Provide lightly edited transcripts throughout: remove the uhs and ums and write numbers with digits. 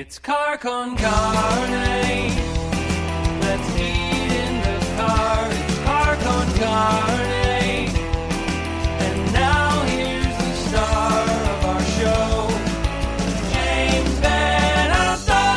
It's car con carne. Let's eat in the car. It's car con carne. And now here's the star of our show, James Van Alstyne.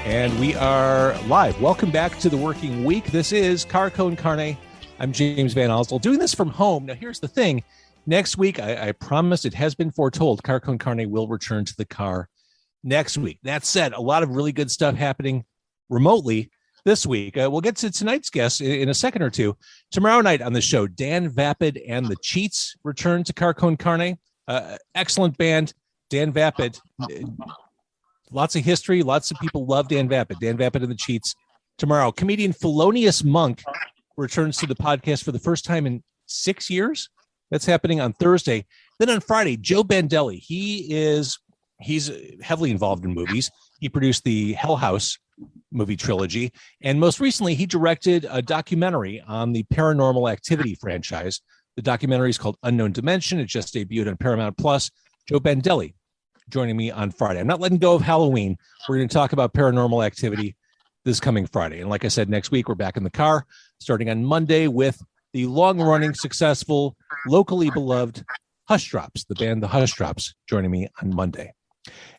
And we are live. Welcome back to the working week. This is Car Con Carne. I'm James Van Alstyne, doing this from home. Now, here's the thing. Next week, I promise, it has been foretold, Car Con Carne will return to the car next week. That said, a lot of really good stuff happening remotely this week. We'll get to tonight's guest in a second or two. Tomorrow night on the show, Dan Vapid and the Cheats return to Car Con Carne. Excellent band, Dan Vapid. Lots of history. Lots of people love Dan Vapid. Dan Vapid and the Cheats tomorrow. Comedian Felonious Monk returns to the podcast for the first time in 6 years. That's happening on Thursday. Then on Friday, Joe Bandelli. He's heavily involved in movies. He produced the Hell House movie trilogy. And most recently, he directed a documentary on the Paranormal Activity franchise. The documentary is called Unknown Dimension. It just debuted on Paramount Plus. Joe Bandelli joining me on Friday. I'm not letting go of Halloween. We're going to talk about Paranormal Activity this coming Friday. And like I said, next week, we're back in the car, starting on Monday with the long-running, successful, locally beloved Hush Drops, the band The Hush Drops, joining me on Monday.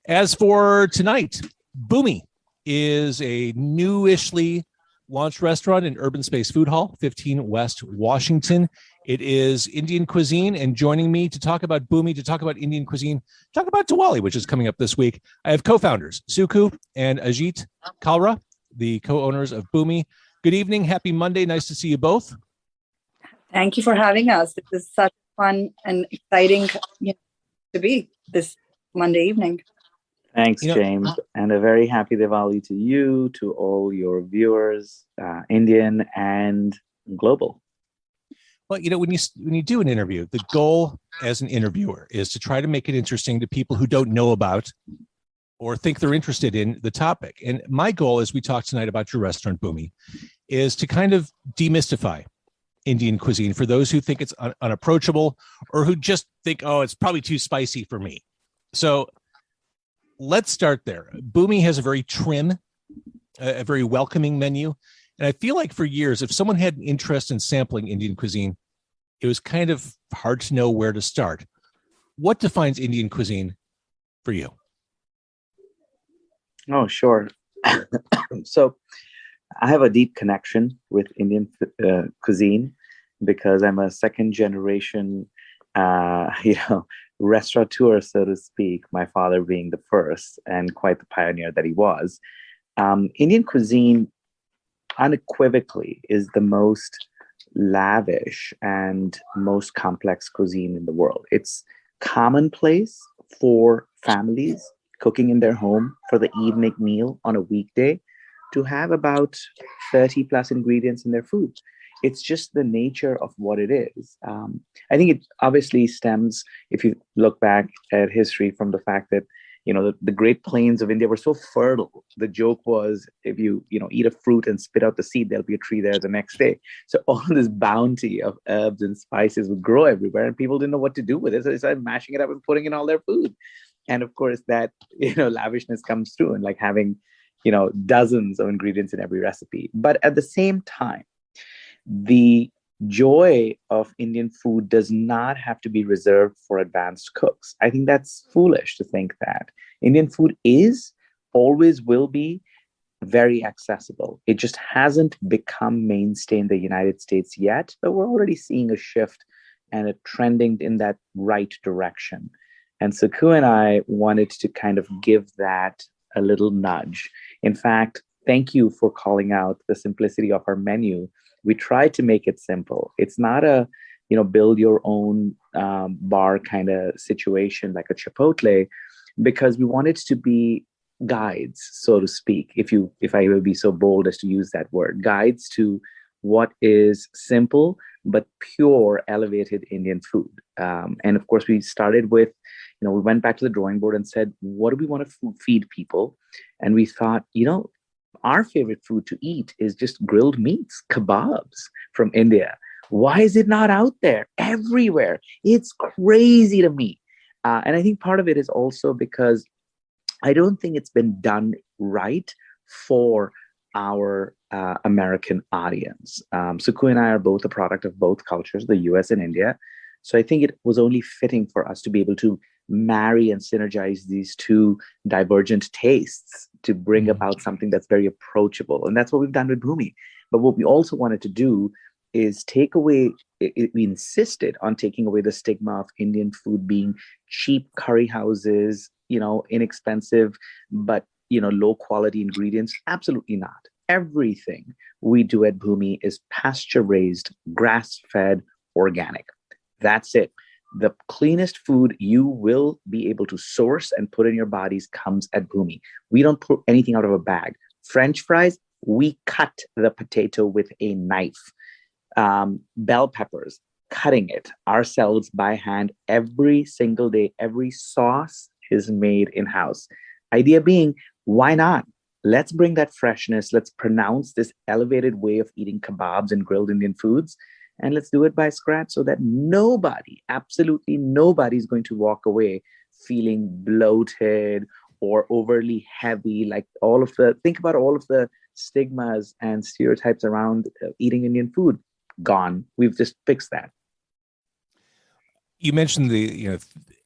As for tonight, Bhoomi is a newishly launched restaurant in Urbanspace Food Hall, 15 West Washington. It is Indian cuisine, and joining me to talk about Bhoomi, to talk about Indian cuisine, talk about Diwali, which is coming up this week, I have co-founders, Sukhu and Ajit Kalra, the co-owners of Bhoomi. Good evening. Happy Monday. Nice to see you both. Thank you for having us. This is such fun and exciting to be this Monday evening. Thanks, James. And a very happy Diwali to you, to all your viewers, Indian and global. Well, when you do an interview, the goal as an interviewer is to try to make it interesting to people who don't know about or think they're interested in the topic. And my goal, as we talk tonight about your restaurant, Bhoomi, is to kind of demystify Indian cuisine for those who think it's unapproachable or who just think, oh, it's probably too spicy for me. So let's start there. Bhoomi has a very trim, a very welcoming menu. And I feel like for years, if someone had an interest in sampling Indian cuisine, it was kind of hard to know where to start. What defines Indian cuisine for you? Oh, sure. So I have a deep connection with Indian cuisine because I'm a second generation, restaurateur, so to speak, my father being the first and quite the pioneer that he was. Indian cuisine unequivocally is the most lavish and most complex cuisine in the world. It's commonplace for families cooking in their home for the evening meal on a weekday to have about 30 plus ingredients in their food. It's just the nature of what it is. I think it obviously stems, if you look back at history, from the fact that the Great Plains of India were so fertile. The joke was, if you eat a fruit and spit out the seed, there'll be a tree there the next day. So all this bounty of herbs and spices would grow everywhere, and people didn't know what to do with it. So they started mashing it up and putting in all their food. And of course, that lavishness comes through, and like having dozens of ingredients in every recipe. But at the same time, the joy of Indian food does not have to be reserved for advanced cooks. I think that's foolish to think that. Indian food always will be very accessible. It just hasn't become mainstay in the United States yet, but we're already seeing a shift and a trending in that right direction. And Sukhu and I wanted to kind of give that a little nudge. In fact, thank you for calling out the simplicity of our menu. We tried to make it simple. It's not a, build your own bar kind of situation like a Chipotle, because we wanted to be guides, so to speak, if I will be so bold as to use that word, guides to what is simple but pure, elevated Indian food. And of course, we started with, we went back to the drawing board and said, what do we want to feed people? And we thought, our favorite food to eat is just grilled meats, kebabs from India. Why is it not out there everywhere? It's crazy to me. And I think part of it is also because I don't think it's been done right for our American audience. Sukhu and I are both a product of both cultures, the US and India. So I think it was only fitting for us to be able to marry and synergize these two divergent tastes to bring about something that's very approachable. And that's what we've done with Bhoomi. But what we also wanted to do is take away, we insisted on taking away the stigma of Indian food being cheap curry houses, inexpensive, but, low quality ingredients. Absolutely not. Everything we do at Bhoomi is pasture raised, grass fed, organic. That's it. The cleanest food you will be able to source and put in your bodies comes at Bhoomi. We don't put anything out of a bag. French fries, we cut the potato with a knife. Bell peppers, cutting it ourselves by hand every single day. Every sauce is made in-house. Idea being, why not? Let's bring that freshness. Let's pronounce this elevated way of eating kebabs and grilled Indian foods. And let's do it by scratch so that nobody, absolutely nobody is going to walk away feeling bloated or overly heavy. Think about all of the stigmas and stereotypes around eating Indian food. Gone. We've just fixed that. You mentioned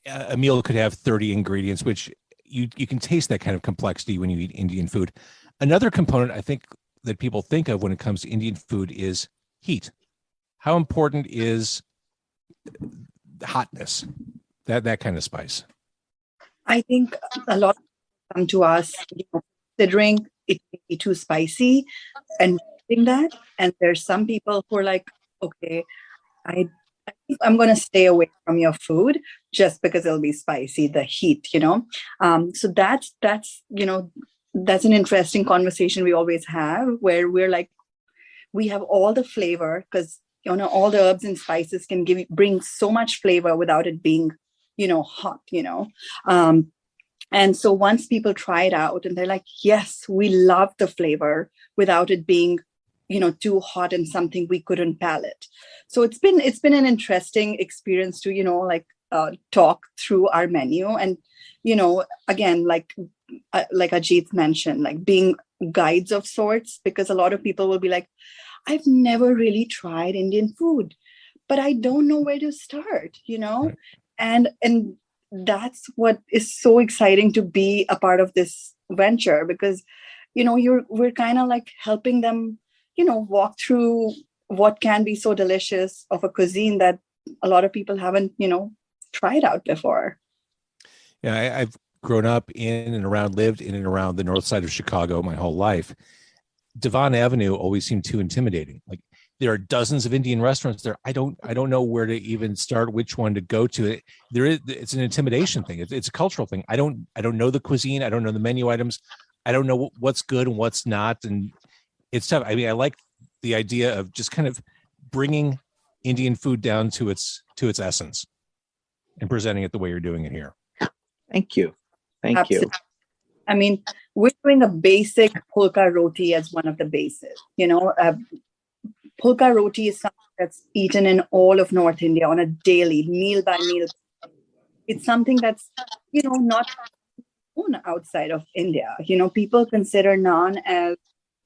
a meal could have 30 ingredients, which you can taste that kind of complexity when you eat Indian food. Another component I think that people think of when it comes to Indian food is heat. How important is hotness, that kind of spice? I think a lot of people come to us, considering it may be too spicy and that. And there's some people who are like, okay, I think I'm going to stay away from your food just because it'll be spicy, the heat, So that's an interesting conversation we always have, where we're like, we have all the flavor because all the herbs and spices can bring so much flavor without it being, hot, and so once people try it out and they're like, yes, we love the flavor without it being, too hot and something we couldn't palate. So it's been an interesting experience to, talk through our menu. And, again, like Ajit mentioned, like being guides of sorts, because a lot of people will be like, I've never really tried Indian food, but I don't know where to start, Right. And that's what is so exciting to be a part of this venture, because, we're kind of like helping them, walk through what can be so delicious of a cuisine that a lot of people haven't, tried out before. Yeah, I've grown up lived in and around the north side of Chicago my whole life. Devon Avenue always seemed too intimidating. Like, there are dozens of Indian restaurants there. I don't know where to even start, which one to go to. It's an intimidation thing. It's a cultural thing. I don't know the cuisine. I don't know the menu items. I don't know what's good and what's not. And it's tough. I mean, I like the idea of just kind of bringing Indian food down to its essence and presenting it the way you're doing it here. Thank you. Thank you. I mean, we're doing a basic pulka roti as one of the bases. Pulka roti is something that's eaten in all of North India on a daily, meal by meal. It's something that's, not known outside of India. People consider naan as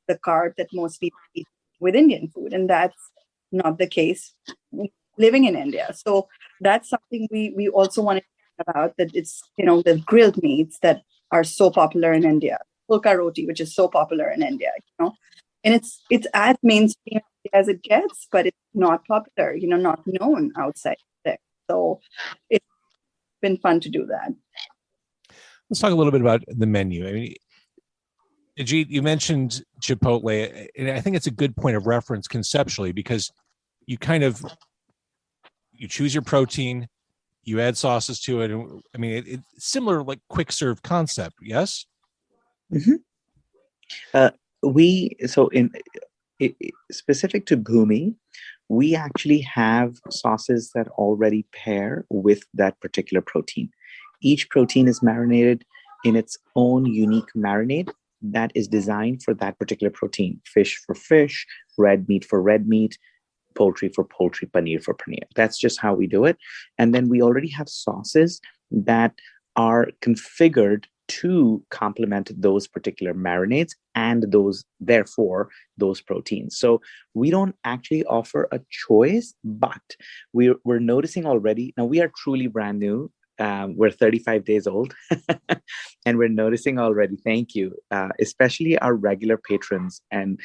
the carb that most people eat with Indian food, and that's not the case living in India. So that's something we also want to talk about, that it's, the grilled meats that are so popular in India, pulka roti, which is so popular in India, and it's as mainstream as it gets, but it's not popular, not known outside there. So it's been fun to do that. Let's talk a little bit about the menu. I mean, Ajit, you mentioned Chipotle, and I think it's a good point of reference conceptually, because you choose your protein, you add sauces to it. And I mean, it's similar, like quick serve concept. Yes. Mm-hmm. Specific to Bhoomi, we actually have sauces that already pair with that particular protein. Each protein is marinated in its own unique marinade that is designed for that particular protein. Fish for fish, red meat for red meat, poultry for poultry, paneer for paneer. That's just how we do it. And then we already have sauces that are configured to complement those particular marinades and therefore those proteins. So we don't actually offer a choice, but we're noticing already. Now we are truly brand new. We're 35 days old, and we're noticing already. Thank you, especially our regular patrons, and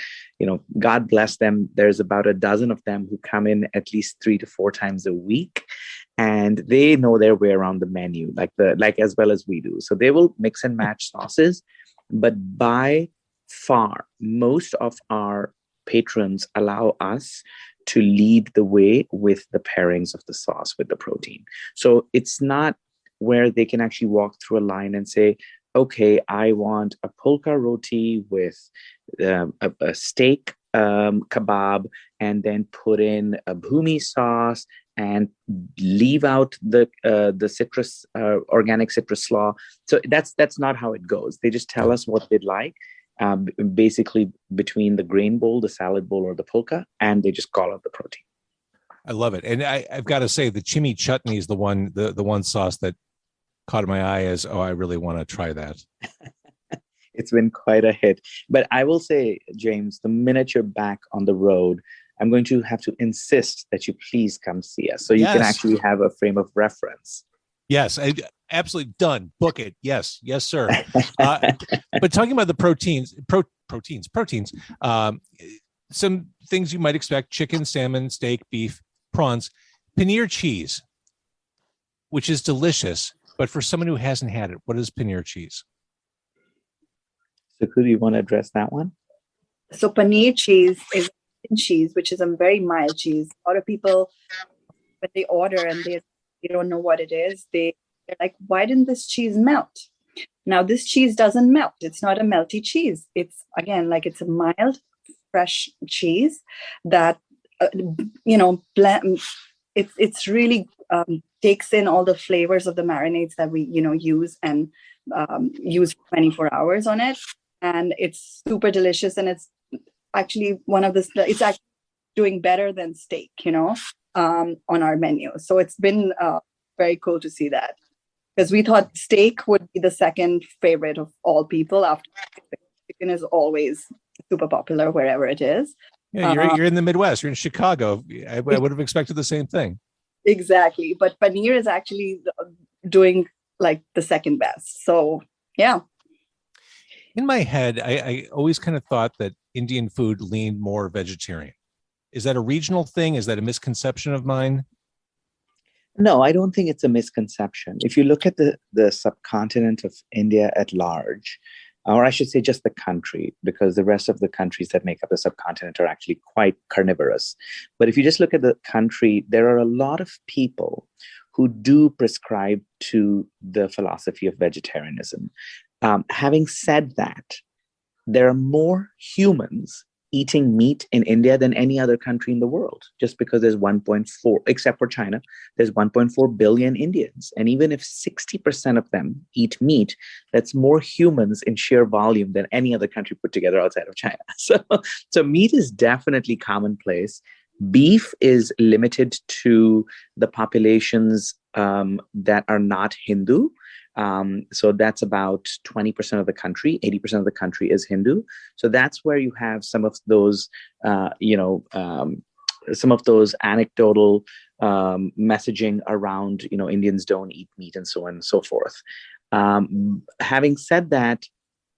God bless them. There's about a dozen of them who come in at least 3 to 4 times a week, and they know their way around the menu, like as well as we do. So they will mix and match sauces, but by far, most of our patrons allow us to lead the way with the pairings of the sauce with the protein. So it's not where they can actually walk through a line and say, okay, I want a pulka roti with a steak kebab, and then put in a Bhoomi sauce and leave out the citrus, organic citrus slaw. So that's not how it goes. They just tell us what they'd like. Basically between the grain bowl, the salad bowl, or the pulka, and they just call out the protein. I love it. And I've got to say, the chimi chutney is the one sauce that caught my eye as, I really want to try that. It's been quite a hit. But I will say, James, the minute you're back on the road, I'm going to have to insist that you please come see us so you can actually have a frame of reference. Yes, absolutely done. Book it. Yes, sir. But talking about the proteins, some things you might expect: chicken, salmon, steak, beef, prawns, paneer cheese, which is delicious. But for someone who hasn't had it, what is paneer cheese? Sukhu, do you want to address that one? So paneer cheese is cheese, which is a very mild cheese. A lot of people, when they order and they don't know what it is, they're like, why didn't this cheese melt? Now, this cheese doesn't melt. It's not a melty cheese. It's, again, it's a mild, fresh cheese that, it's really takes in all the flavors of the marinades that we, use and use 24 hours on it. And it's super delicious. And it's actually it's actually doing better than steak, on our menu. So it's been very cool to see that, because we thought steak would be the second favorite of all people after chicken. Chicken is always super popular wherever it is. Yeah, you're in the Midwest. You're in Chicago. I would have expected the same thing. Exactly. But paneer is actually doing the second best. So, yeah. In my head, I always kind of thought that Indian food leaned more vegetarian. Is that a regional thing? Is that a misconception of mine? No, I don't think it's a misconception. If you look at the subcontinent of India at large, or I should say just the country, because the rest of the countries that make up the subcontinent are actually quite carnivorous. But if you just look at the country, there are a lot of people who do prescribe to the philosophy of vegetarianism. Having said that, there are more humans eating meat in India than any other country in the world, just because there's 1.4, except for China, there's 1.4 billion Indians. And even if 60% of them eat meat, that's more humans in sheer volume than any other country put together outside of China. So meat is definitely commonplace. Beef is limited to the populations that are not Hindu. So that's about 20% of the country. 80% of the country is Hindu. So that's where you have some of those, some of those anecdotal messaging around, Indians don't eat meat and so on and so forth. Having said that,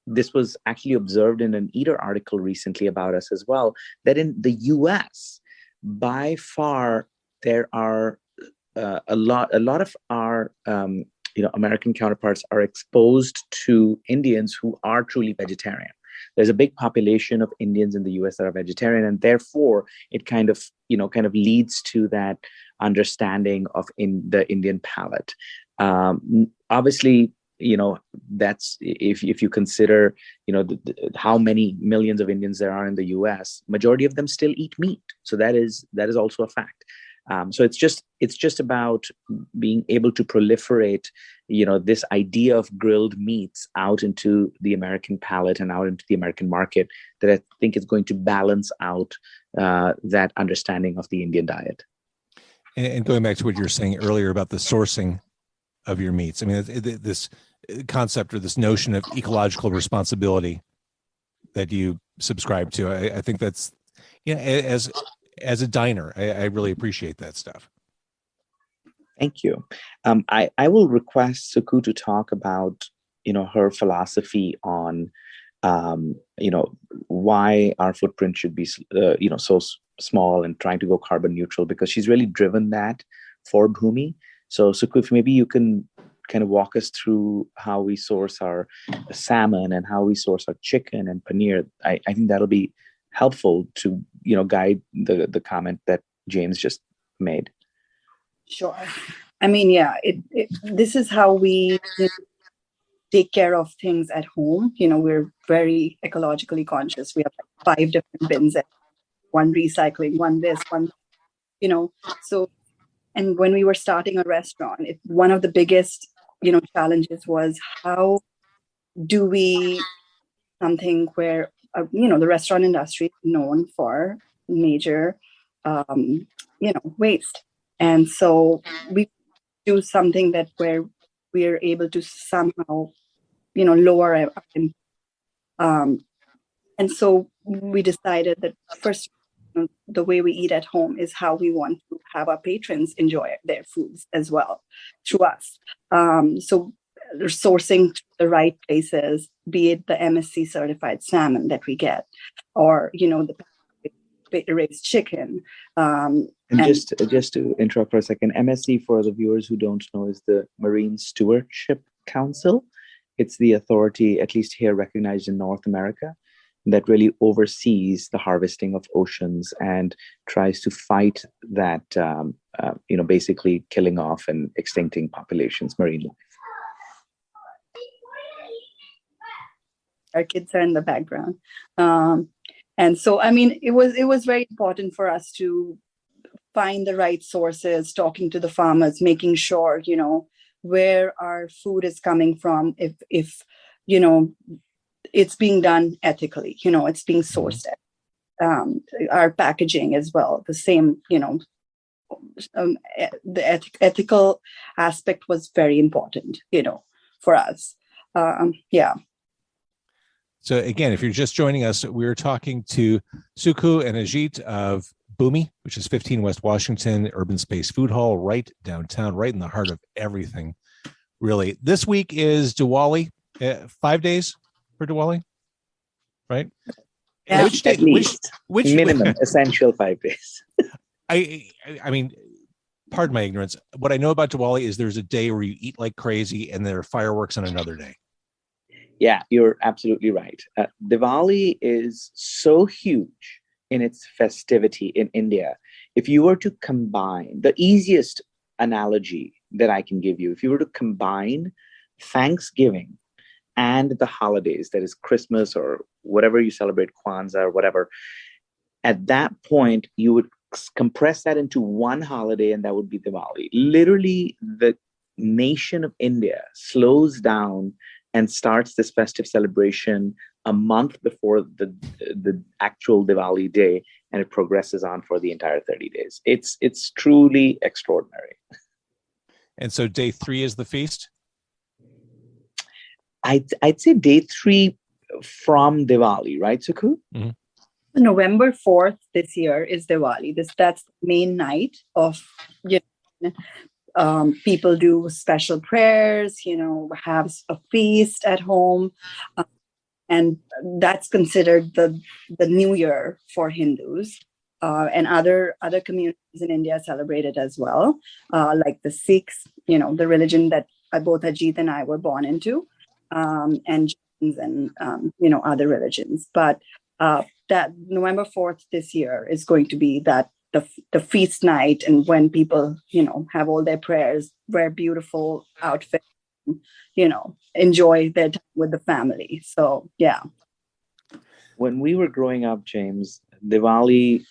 this was actually observed in an Eater article recently about us as well, that in the US, by far, there are a lot of our American counterparts are exposed to Indians who are truly vegetarian. There's a big population of Indians in the US that are vegetarian, and therefore it kind of leads to that understanding of the Indian palate. Obviously, that's if you consider, how many millions of Indians there are in the US, majority of them still eat meat. So that is also a fact. So it's just about being able to proliferate, this idea of grilled meats out into the American palate and out into the American market, that I think is going to balance out that understanding of the Indian diet. And going back to what you were saying earlier about the sourcing of your meats, I mean, this concept or this notion of ecological responsibility that you subscribe to, I think that's, as a diner, I really appreciate that stuff. Thank you. I will request Sukhu to talk about, her philosophy on, why our footprint should be, so small and trying to go carbon neutral, because she's really driven that for Bhoomi. So Sukhu, if maybe you can kind of walk us through how we source our salmon and how we source our chicken and paneer. I think that'll be helpful to, guide the comment that James just made. Sure. I mean, yeah, this is how we take care of things at home. We're very ecologically conscious. We have like 5 different bins, one recycling, one this, one, so, and when we were starting a restaurant, one of the biggest, challenges was how do we something where, the restaurant industry is known for major, waste. And so we do something that where we're able to somehow, lower our and so we decided that first, the way we eat at home is how we want to have our patrons enjoy their foods as well through us. So sourcing the right places, be it the MSC certified salmon that we get, or the raised chicken. And just to interrupt for a second, MSC, for the viewers who don't know, is the Marine Stewardship Council. It's the authority, at least here, recognized in North America, that really oversees the harvesting of oceans and tries to fight that, basically killing off and extincting populations, marine life. Our kids are in the background. And so, I mean, it was very important for us to find the right sources, talking to the farmers, making sure, where our food is coming from, if it's being done ethically, it's being sourced. Our packaging as well, the same, the ethical aspect was very important, for us. Yeah. So again, if you're just joining us, we're talking to Sukhu and Ajit of Bhoomi, which is 15 West Washington, Urbanspace Food Hall, right downtown, right in the heart of everything. Really, this week is Diwali, 5 days for Diwali, right? Yeah, which day? Which minimum essential 5 days? I mean, pardon my ignorance. What I know about Diwali is there's a day where you eat like crazy, and there are fireworks on another day. Yeah, you're absolutely right. Diwali is so huge in its festivity in India. If you were to combine, the easiest analogy that I can give you, if you were to combine Thanksgiving and the holidays, that is Christmas or whatever you celebrate, Kwanzaa or whatever, at that point, you would compress that into one holiday, and that would be Diwali. Literally, the nation of India slows down and starts this festive celebration a month before the actual Diwali day, and it progresses on for the entire 30 days. It's truly extraordinary. And so day 3 is the feast? I'd say day 3 from Diwali, right, Sukhu? Mm-hmm. November 4th this year is Diwali. That's the main night of, people do special prayers, have a feast at home. And that's considered the new year for Hindus. And other communities in India celebrate it as well. Like the Sikhs, the religion that both Ajit and I were born into, and Jains and, other religions. But that November 4th this year is going to be that the feast night, and when people, have all their prayers, wear beautiful outfits, enjoy their time with the family. So, yeah. When we were growing up, James, Diwali,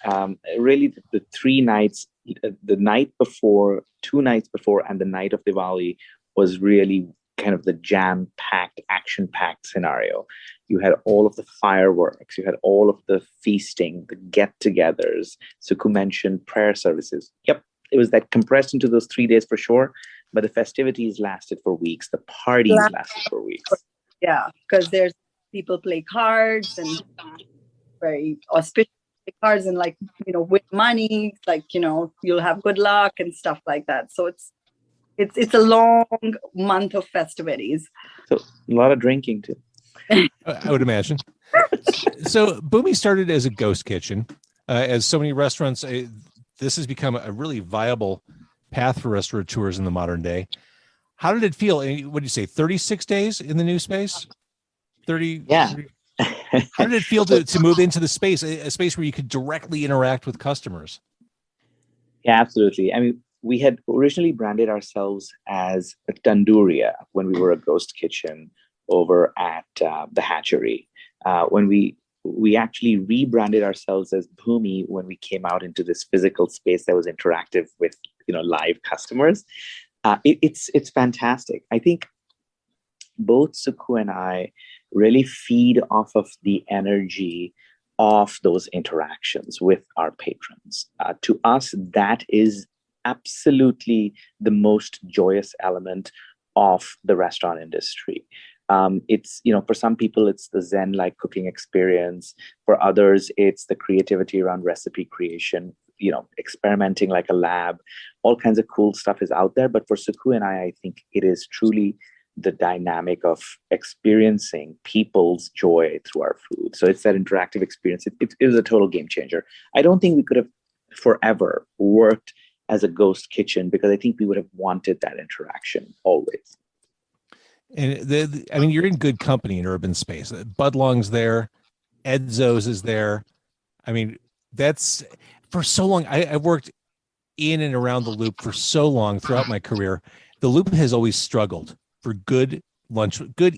really the 3 nights, the night before, 2 nights before, and the night of Diwali was really kind of the jam-packed, action-packed scenario. You had all of the fireworks, you had all of the feasting, the get-togethers. Sukhu mentioned prayer services. Yep, it was that compressed into those 3 days for sure, but the festivities lasted for weeks. The parties lasted for weeks. Yeah, because there's people play cards and very auspicious cards and like, win money, like, you'll have good luck and stuff like that. So it's a long month of festivities. So a lot of drinking too. I would imagine. So Bhoomi started as a ghost kitchen. As so many restaurants, this has become a really viable path for restaurateurs in the modern day. How did it feel? What did you say, 36 days in the new space? 30? Yeah. 30? How did it feel to move into the space, a space where you could directly interact with customers? Yeah, absolutely. I mean, we had originally branded ourselves as a Tanduria when we were a ghost kitchen over at the hatchery. When we actually rebranded ourselves as Bhoomi when we came out into this physical space that was interactive with live customers. It's fantastic. I think both Sukhu and I really feed off of the energy of those interactions with our patrons. To us, that is absolutely the most joyous element of the restaurant industry. It's, for some people, it's the Zen-like cooking experience. For others, it's the creativity around recipe creation, experimenting like a lab. All kinds of cool stuff is out there. But for Sukhu and I think it is truly the dynamic of experiencing people's joy through our food. So it's that interactive experience. It was a total game changer. I don't think we could have forever worked as a ghost kitchen because I think we would have wanted that interaction always. And you're in good company in Urbanspace. Budlong's there, Edzo's is there. I mean, that's for so long. I've worked in and around the Loop for so long throughout my career. The Loop has always struggled for good,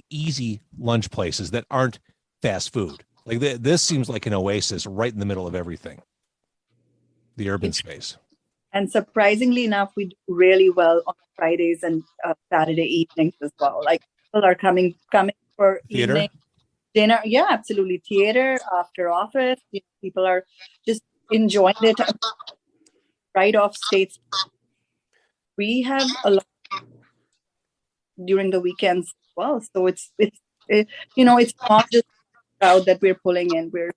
easy lunch places that aren't fast food. Like this seems like an oasis right in the middle of everything. The Urbanspace. And surprisingly enough, we do really well on Fridays and Saturday evenings as well. Like people are coming for Theater? evening dinner. Yeah, absolutely. Theater after office. People are just enjoying it right off stage. We have a lot during the weekends as well. So it's not just the crowd that we're pulling in. We're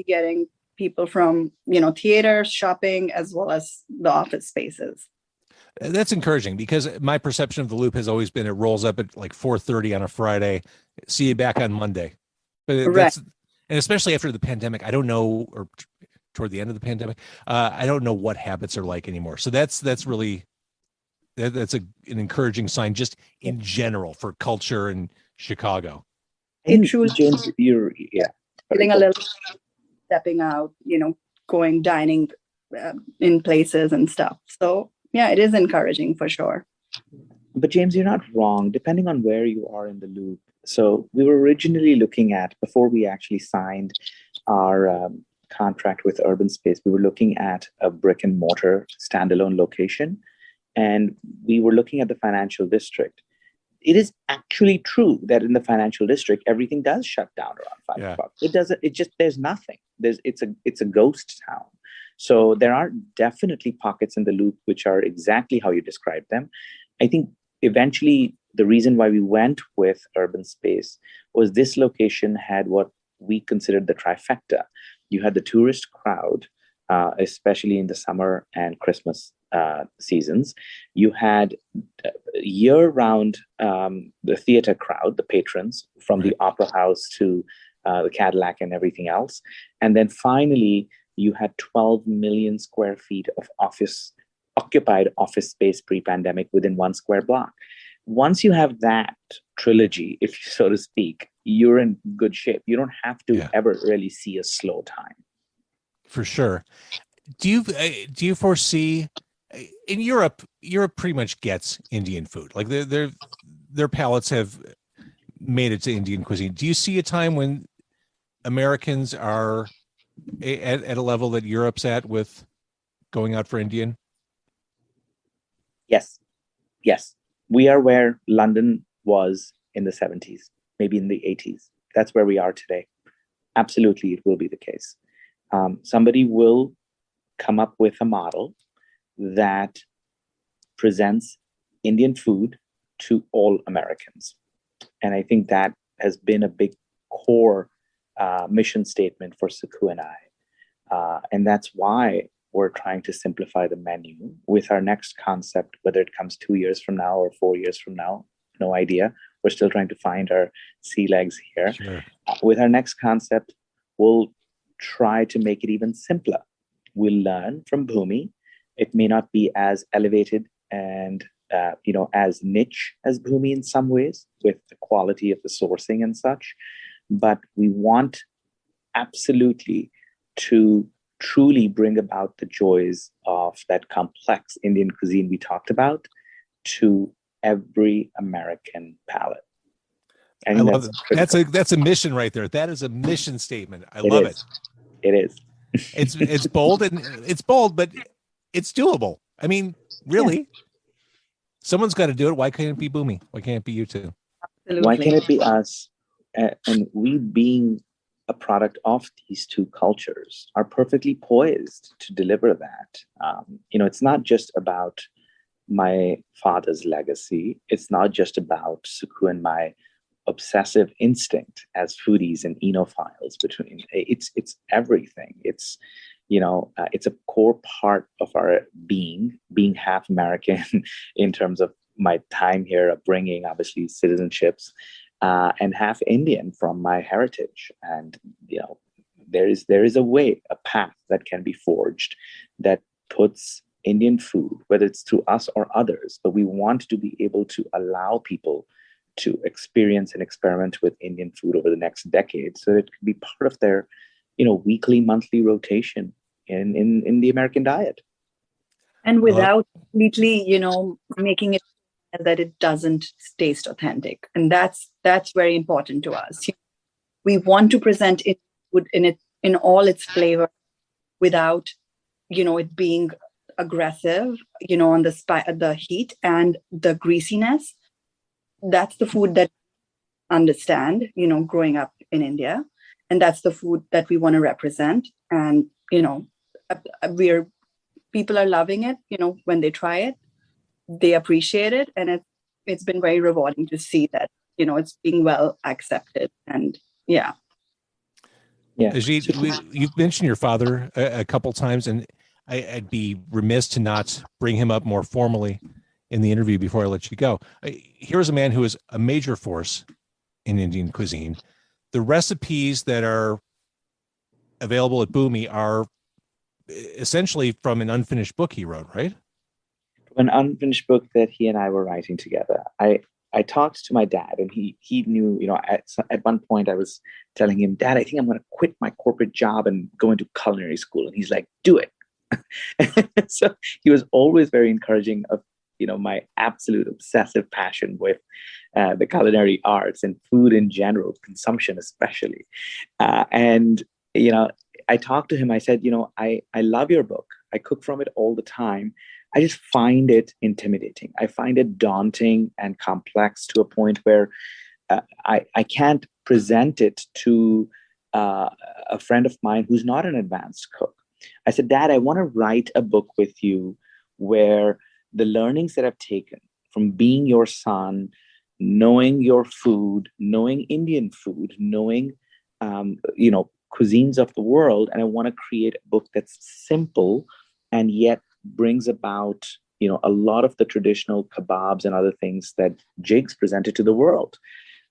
getting people from theaters, shopping, as well as the office spaces. That's encouraging because my perception of the Loop has always been it rolls up at like 4:30 on a Friday. See you back on Monday. But right. And especially after the pandemic, I don't know, or toward the end of the pandemic, I don't know what habits are like anymore. So that's really an encouraging sign just in general for culture in Chicago. It truly, James, feeling a little, stepping out, going dining in places and stuff. So yeah, it is encouraging for sure. But James, you're not wrong, depending on where you are in the Loop. So we were originally looking at, before we actually signed our contract with Urbanspace, we were looking at a brick and mortar standalone location. And we were looking at the financial district. It is actually true that in the financial district, everything does shut down around 5 o'clock. It doesn't, there's nothing. It's a ghost town. So there are definitely pockets in the Loop which are exactly how you described them. I think eventually the reason why we went with Urbanspace was this location had what we considered the trifecta. You had the tourist crowd, especially in the summer and Christmas seasons. You had year-round the theater crowd, the patrons, from the Opera House to the Cadillac and everything else. And then finally, you had 12 million square feet of occupied office space pre-pandemic within 1 square block. Once you have that trilogy, if so to speak, you're in good shape. You don't have to ever really see a slow time. For sure. Do you foresee in Europe pretty much gets Indian food. Like their palates have made it to Indian cuisine. Do you see a time when Americans are at a level that Europe's at with going out for Indian? Yes, yes. We are where London was in the 70s, maybe in the 80s. That's where we are today. Absolutely, it will be the case. Somebody will come up with a model that presents Indian food to all Americans. And I think that has been a big core mission statement for Sukhu and I. And that's why we're trying to simplify the menu with our next concept, whether it comes 2 years from now or 4 years from now, no idea. We're still trying to find our sea legs here. Sure. With our next concept, we'll try to make it even simpler. We'll learn from Bhoomi. It may not be as elevated and as niche as Bhoomi in some ways, with the quality of the sourcing and such, but we want absolutely to truly bring about the joys of that complex Indian cuisine we talked about to every American palate. I love it. That's a mission right there. That is a mission statement. I love it. It is. It's bold but it's doable. I mean, really, yeah. Someone's got to do it. Why can't it be Bhoomi? Why can't it be you two? Absolutely. Why can't it be us? And we, being a product of these two cultures, are perfectly poised to deliver that. It's not just about my father's legacy. It's not just about Sukhu and my obsessive instinct as foodies and enophiles. It's everything. It's it's a core part of our being half American in terms of my time here, upbringing, obviously citizenships, and half Indian from my heritage. And there is a path that can be forged that puts Indian food, whether it's through us or others, but we want to be able to allow people to experience and experiment with Indian food over the next decade, so that it can be part of their weekly, monthly rotation in the American diet. And without completely, making it that it doesn't taste authentic. And that's very important to us. We want to present it in all its flavor without, it being aggressive, on the heat and the greasiness. That's the food that I understand, growing up in India. And that's the food that we want to represent. And, people are loving it, when they try it, they appreciate it. And it's been very rewarding to see that, it's being well accepted. And yeah. Ajit, you've mentioned your father a couple times, and I'd be remiss to not bring him up more formally in the interview before I let you go. Here's a man who is a major force in Indian cuisine. The recipes that are available at Bhoomi are essentially from an unfinished book he wrote, right? An unfinished book that he and I were writing together. I talked to my dad, and he knew, at one point I was telling him, Dad, I think I'm going to quit my corporate job and go into culinary school. And he's like, do it. So he was always very encouraging of, my absolute obsessive passion with the culinary arts and food in general, consumption especially. And I talked to him. I said, I love your book. I cook from it all the time. I just find it intimidating. I find it daunting and complex to a point where I can't present it to a friend of mine who's not an advanced cook. I said, Dad, I want to write a book with you where the learnings that I've taken from being your son, knowing your food, knowing Indian food, knowing, cuisines of the world. And I want to create a book that's simple and yet brings about, a lot of the traditional kebabs and other things that Jigs presented to the world.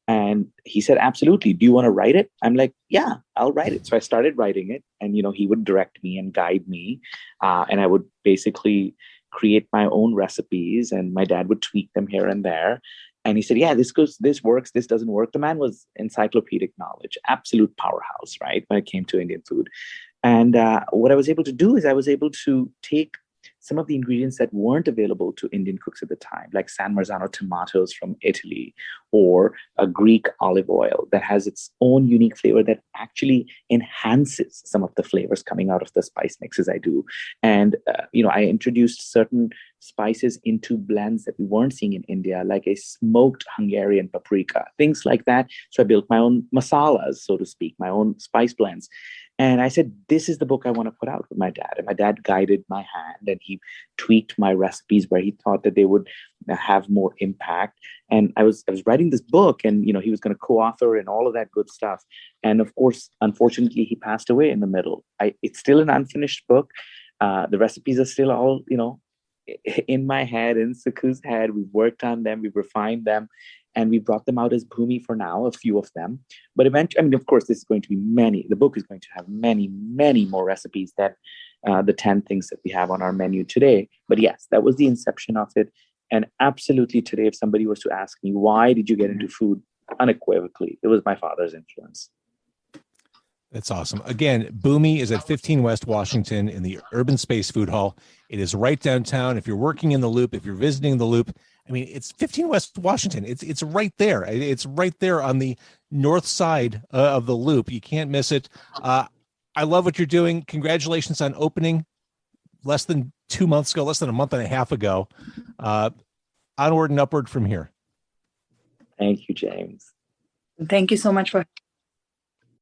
And he said, absolutely. Do you want to write it? I'm like, yeah, I'll write it. So I started writing it, and, he would direct me and guide me. And I would basically create my own recipes, and my dad would tweak them here and there. And he said, yeah, this works, this doesn't work. The man was encyclopedic knowledge, absolute powerhouse, right, when it came to Indian food. And what I was able to do is I was able to take some of the ingredients that weren't available to Indian cooks at the time, like San Marzano tomatoes from Italy, or a Greek olive oil that has its own unique flavor that actually enhances some of the flavors coming out of the spice mixes I do. And, I introduced certain spices into blends that we weren't seeing in India, like a smoked Hungarian paprika, things like that. So I built my own masalas, so to speak, my own spice blends. And I said, this is the book I want to put out with my dad. And my dad guided my hand, and he tweaked my recipes where he thought that they would have more impact. And I was writing this book, and he was going to co-author and all of that good stuff. And of course, unfortunately, he passed away in the middle. It's still an unfinished book. The recipes are still all, in my head, in Sukhu's head. We've worked on them, we've refined them, and we brought them out as Bhoomi for now, a few of them. But eventually, of course, this is going to be the book is going to have many, many more recipes than the 10 things that we have on our menu today. But yes, that was the inception of it. And absolutely today, if somebody was to ask me, why did you get into food? Unequivocally, it was my father's influence. That's awesome. Again, Bhoomi is at 15 West Washington in the Urbanspace Food Hall. It is right downtown. If you're working in the Loop, if you're visiting the Loop, it's 15 West Washington. It's right there. It's right there on the north side of the Loop. You can't miss it. I love what you're doing. Congratulations on opening less than 2 months ago, less than a month and a half ago. Onward and upward from here. Thank you, James. Thank you so much for